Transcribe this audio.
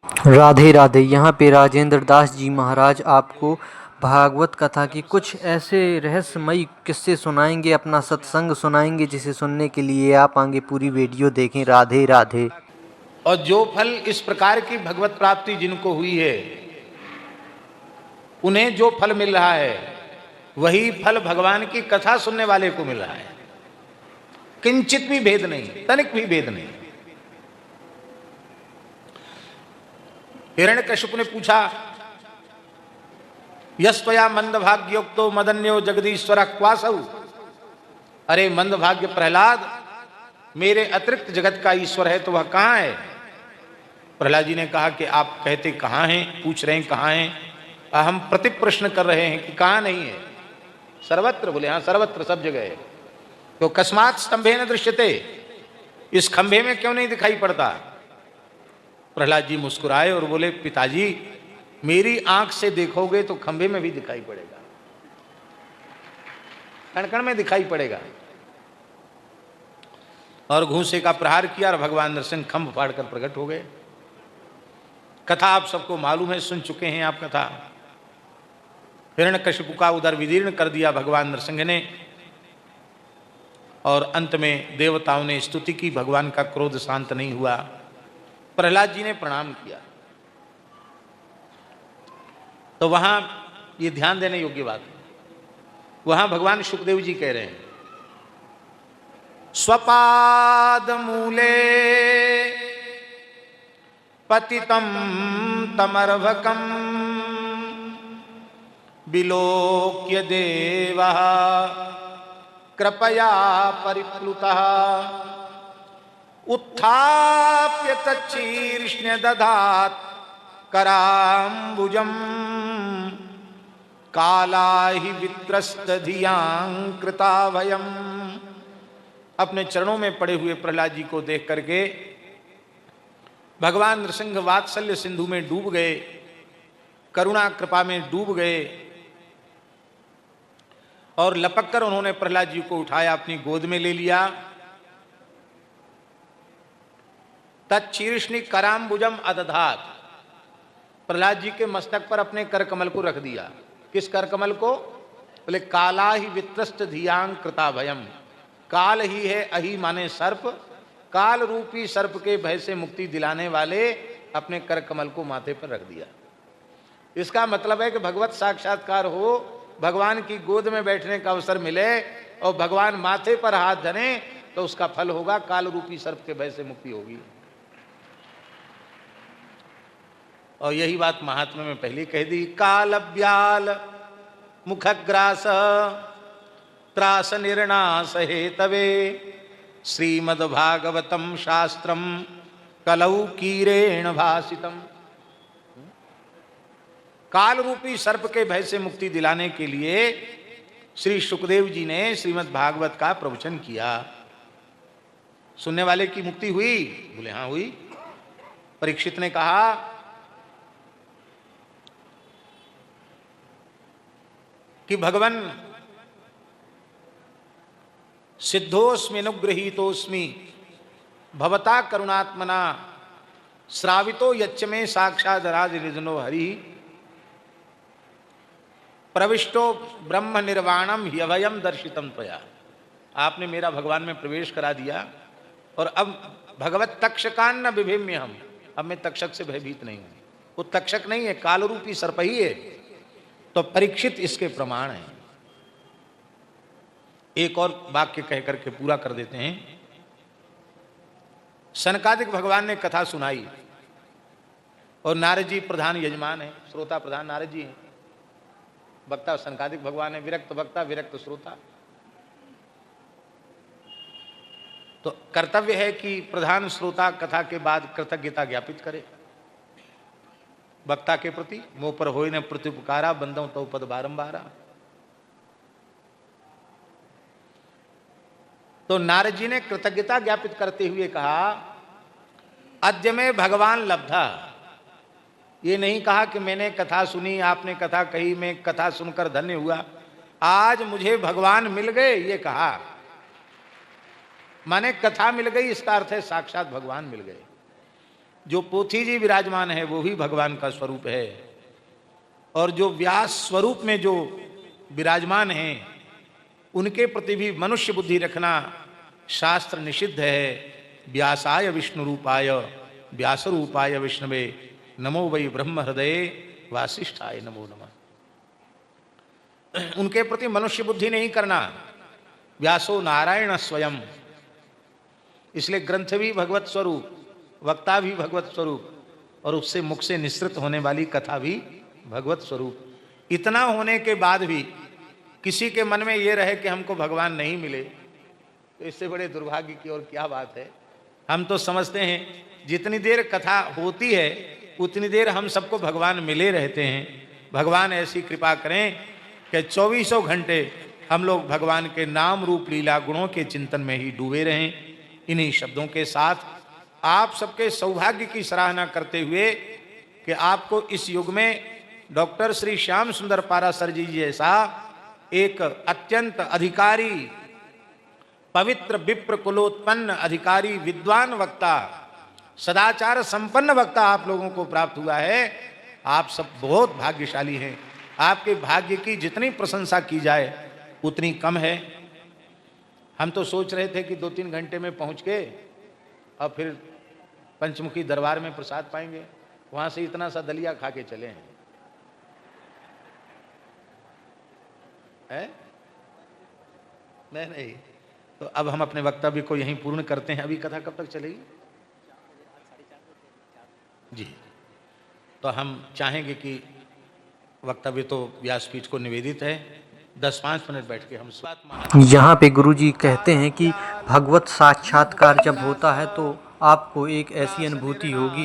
राधे राधे। यहाँ पे राजेंद्र दास जी महाराज आपको भागवत कथा की कुछ ऐसे रहस्यमयी किस्से सुनाएंगे, अपना सत्संग सुनाएंगे, जिसे सुनने के लिए आप आगे पूरी वीडियो देखें। राधे राधे। और जो फल इस प्रकार की भगवत प्राप्ति जिनको हुई है, उन्हें जो फल मिल रहा है वही फल भगवान की कथा सुनने वाले को मिल रहा है। किंचित भी भेद नहीं, तनिक भी भेद नहीं। हिरण्यकशिपु ने पूछा, यस्त्वया मंदभाग्योक्तो मदन्यो जगदीश्वर क्वासौ। अरे मंदभाग्य प्रहलाद, मेरे अतिरिक्त जगत का ईश्वर है तो वह कहां है? प्रहलाद जी ने कहा कि आप कहते कहां हैं, पूछ रहे हैं कहां हैं, हम प्रति प्रश्न कर रहे हैं कि कहां नहीं है। सर्वत्र। बोले हाँ सर्वत्र, सब जगह है। तो कस्मात स्तंभे न दृश्यते, इस खंभे में क्यों नहीं दिखाई पड़ता? प्रहलाद जी मुस्कुराए और बोले, पिताजी मेरी आंख से देखोगे तो खंभे में भी दिखाई पड़ेगा, कण कण में दिखाई पड़ेगा। और घूंसे का प्रहार किया और भगवान नरसिंह खंभ फाड़कर प्रकट हो गए। कथा आप सबको मालूम है, सुन चुके हैं आप कथा। हिरण्यकशिपु का उदर विदीर्ण कर दिया भगवान नरसिंह ने, और अंत में देवताओं ने स्तुति की, भगवान का क्रोध शांत नहीं हुआ। प्रहलाद जी ने प्रणाम किया। तो वहां ये ध्यान देने योग्य बात है, वहां भगवान सुखदेव जी कह रहे हैं, स्वपाद मूले पतितम तमर्भकम विलोक्य देवः कृपया परिप्लुतः उत्थाप्य तच्छीर्ष्ण्य दधात् कराम्बुजम् कालाहि वित्रस्त धियां कृता भयम्। अपने चरणों में पड़े हुए प्रहलाद जी को देख करके भगवान नृसिंह वात्सल्य सिंधु में डूब गए, करुणा कृपा में डूब गए, और लपक कर उन्होंने प्रहलाद जी को उठाया, अपनी गोद में ले लिया। तच्छीर्ष्णि कराम्बुजम अदधात, प्रहलाद जी के मस्तक पर अपने कर कमल को रख दिया। किस कर कमल को? बोले काला ही वित्रस्त धियांग कृता भयम। काल ही है, अहि माने सर्प, काल रूपी सर्प के भय से मुक्ति दिलाने वाले अपने कर कमल को माथे पर रख दिया। इसका मतलब है कि भगवत साक्षात्कार हो, भगवान की गोद में बैठने का अवसर मिले और भगवान माथे पर हाथ धरे तो उसका फल होगा, काल रूपी सर्प के भय से मुक्ति होगी। और यही बात महात्मा में पहले कह दी, काल ब्याल मुखग्रास त्रास निर्णास हेतवे श्रीमद्भागवतम शास्त्रम कलौ कीरेण भासितम। काल रूपी सर्प के भय से मुक्ति दिलाने के लिए श्री सुखदेव जी ने श्रीमद् भागवत का प्रवचन किया। सुनने वाले की मुक्ति हुई? बोले हाँ हुई। परीक्षित ने कहा, कि भगवन सिद्धोस्मि अनुगृहीतोस्मि भवता करुणात्मना श्रावितो यच्च में साक्षात् राज निजनो हरि प्रविष्टो ब्रह्म निर्वाणम ह्यभयम दर्शितम त्वया। आपने मेरा भगवान में प्रवेश करा दिया और अब भगवत तक्षकान न विभिम्य हम, अब मैं तक्षक से भयभीत नहीं हूं। वो तक्षक नहीं है, काल रूपी सर्प ही है। तो परीक्षित इसके प्रमाण हैं। एक और वाक्य कह करके पूरा कर देते हैं। सनकादिक भगवान ने कथा सुनाई और नारद जी प्रधान यजमान है, श्रोता प्रधान नारद जी हैं। वक्ता सनकादिक भगवान है, विरक्त वक्ता विरक्त श्रोता। तो कर्तव्य है कि प्रधान श्रोता कथा के बाद कृतज्ञता ज्ञापित करे वक्ता के प्रति। मोह पर होय न प्रत्युपकारा बंदों तो पद बारंबारा। तो नारद जी ने कृतज्ञता ज्ञापित करते हुए कहा, अद्य में भगवान लब्धा। ये नहीं कहा कि मैंने कथा सुनी, आपने कथा कही, मैं कथा सुनकर धन्य हुआ, आज मुझे भगवान मिल गए, ये कहा। माने कथा मिल गई, इसका अर्थ है साक्षात भगवान मिल गए। जो पोथी जी विराजमान है वो भी भगवान का स्वरूप है, और जो व्यास स्वरूप में जो विराजमान हैं उनके प्रति भी मनुष्य बुद्धि रखना शास्त्र निषिद्ध है। व्यासाय विष्णु रूपाय व्यास रूपाय विष्णवे नमो वै ब्रह्म हृदये वासिष्ठाय नमो नमः। उनके प्रति मनुष्य बुद्धि नहीं करना। व्यासो नारायण स्वयं, इसलिए ग्रंथ भी भगवत स्वरूप, वक्ता भी भगवत स्वरूप, और उससे मुख से निसृत होने वाली कथा भी भगवत स्वरूप। इतना होने के बाद भी किसी के मन में ये रहे कि हमको भगवान नहीं मिले, तो इससे बड़े दुर्भाग्य की और क्या बात है। हम तो समझते हैं जितनी देर कथा होती है उतनी देर हम सबको भगवान मिले रहते हैं। भगवान ऐसी कृपा करें कि 24 घंटे हम लोग भगवान के नाम रूप लीला गुणों के चिंतन में ही डूबे रहें। इन्हीं शब्दों के साथ आप सबके सौभाग्य की सराहना करते हुए कि आपको इस युग में डॉक्टर श्री श्याम सुंदर पाराशर जी जैसा एक अत्यंत अधिकारी, पवित्र विप्र कुलोत्पन्न अधिकारी, विद्वान वक्ता, सदाचार संपन्न वक्ता आप लोगों को प्राप्त हुआ है। आप सब बहुत भाग्यशाली हैं। आपके भाग्य की जितनी प्रशंसा की जाए उतनी कम है। हम तो सोच रहे थे कि 2-3 घंटे में पहुंच के और फिर पंचमुखी दरबार में प्रसाद पाएंगे, वहां से इतना सा दलिया खा के चले हैं। नहीं, तो अब हम अपने वक्तव्य को यहीं पूर्ण करते हैं। अभी कथा कब तक चलेगी जी? तो हम चाहेंगे कि वक्तव्य तो व्यासपीठ को निवेदित है, 10-5 मिनट बैठ के हम यहाँ पे गुरुजी कहते हैं कि भगवत साक्षात्कार जब होता है तो आपको एक ऐसी अनुभूति होगी